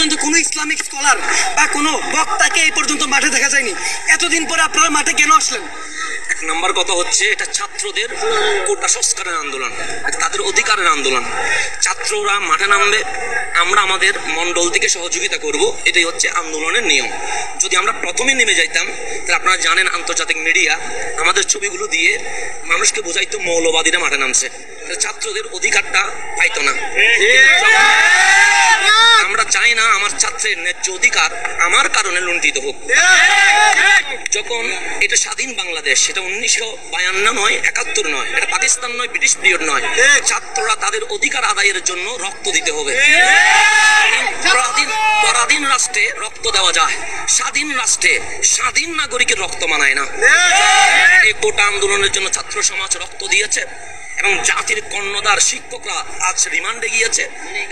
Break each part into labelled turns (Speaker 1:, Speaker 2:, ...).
Speaker 1: পর্যন্ত কোনো Islamic scholar বা কোনো বক্তাকে এই পর্যন্ত মাঠে দেখা যায়নি। এতদিন পরে আপনারা মাঠে কেন আসলেন?
Speaker 2: এক নম্বর কথা হচ্ছে, এটা ছাত্রদের কোটা সংস্কারের আন্দোলন, তাদের অধিকারের আন্দোলন। ছাত্ররা মাঠে নামবে, আমরা আমাদের মণ্ডল থেকে সহযোগিতা করব, এটাই হচ্ছে আন্দোলনের নিয়ম। যদি আমরা প্রথমে নেমে যাইতাম, তাহলে আপনারা জানেন আন্তর্জাতিক মিডিয়া আমাদের ছবিগুলো দিয়ে মানুষকে বোঝাইতো মৌলবাদীরা মাঠে নামছে, ছাত্রদের অধিকারটা পাইতো না। আমরা চাই না আমার ছাত্রের ন্যায্য অধিকার আমার কারণে লুণ্ঠিত হোক। যখন এটা স্বাধীন বাংলাদেশ, সেটা 1952 নয়, 71 নয়, এটা পাকিস্তান নয়, ব্রিটিশ পিরিয়ড নয়। ছাত্ররা তাদের অধিকার আদায়ের জন্য রক্ত দিতে হবে। পরাধীন রাষ্ট্রে রক্ত দেওয়া যায়, স্বাধীন রাষ্ট্রে স্বাধীন নাগরিকের রক্ত মানায় না। এই কোটা আন্দোলনের জন্য ছাত্র সমাজ রক্ত দিয়েছে এবং জাতির কর্ণধার শিক্ষকরা আজ রিমান্ডে গিয়েছে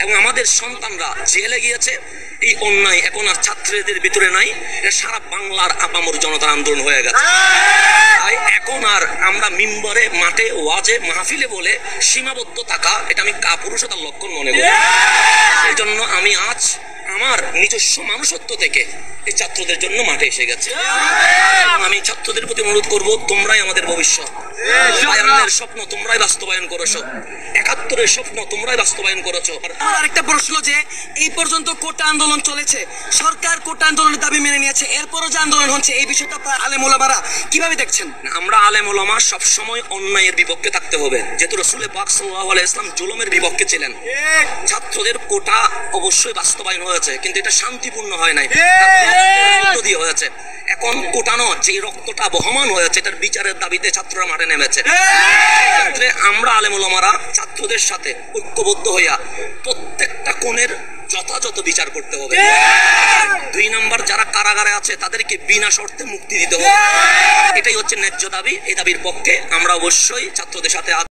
Speaker 2: এবং আমাদের সন্তানরা জেলে গিয়েছে। এই অন্যায় এখন আর ছাত্রদের ভিতরে নাই, এটা সারা বাংলার আপামর জনতার আন্দোলন হয়ে গেছে। তাই এখন আর আমরা মিম্বরে, মাঠে, ওয়াজে, মাহফিলে বলে সীমাবদ্ধ থাকা, এটা আমি কাপুরুষতার লক্ষণ মনে করি। এই জন্য আমি আজ আমার নিজস্ব মানুষত্ব থেকে এই ছাত্রদের জন্য মাঠে এসে গেছে। আমি ছাত্রদের প্রতি অনুরোধ করব, তোমরাই আমাদের ভবিষ্যৎ। বায়ান্নের স্বপ্ন তোমরাই বাস্তবায়ন করেছো, 71-এর স্বপ্ন তোমরাই বাস্তবায়ন করেছো।
Speaker 1: আমার আরেকটা প্রশ্ন, যে এই পর্যন্ত কোটা আন্দোলন চলেছে, সরকার কোটা আন্দোলনের দাবি মেনে নিয়েছে, এরপরও যে আন্দোলন হচ্ছে, এই বিষয়টা আলেম ওলামারা কিভাবে দেখছেন?
Speaker 2: আমরা আলেম ওলামা সবসময় অন্যায়ের বিপক্ষে থাকতে হবে, যেহেতু রাসূল পাক সাল্লাল্লাহু আলাইহি ওয়াসাল্লাম জুলুমের বিপক্ষে ছিলেন। ছাত্রদের কোটা অবশ্যই বাস্তবায়ন হয়েছে, কিন্তু এটা শান্তিপূর্ণ হয় নাই, রক্ত দিয়ে হয়েছে। এখন কোটানো যে রক্তটা বহমান হয়েছে, এটার বিচারের দাবিতে ছাত্ররা মাঠে নেমেছে। এক্ষেত্রে আমরা আলেম ওলামারা ছাত্রদের সাথে ঐক্যবদ্ধ হইয়া প্রত্যেকটা কোণের যথাযথ বিচার করতে হবে। 2 নম্বর, যারা কারাগারে আছে তাদেরকে বিনা শর্তে মুক্তি দিতে হবে। এটাই হচ্ছে ন্যায্য দাবি। এই দাবির পক্ষে আমরা অবশ্যই ছাত্রদের সাথে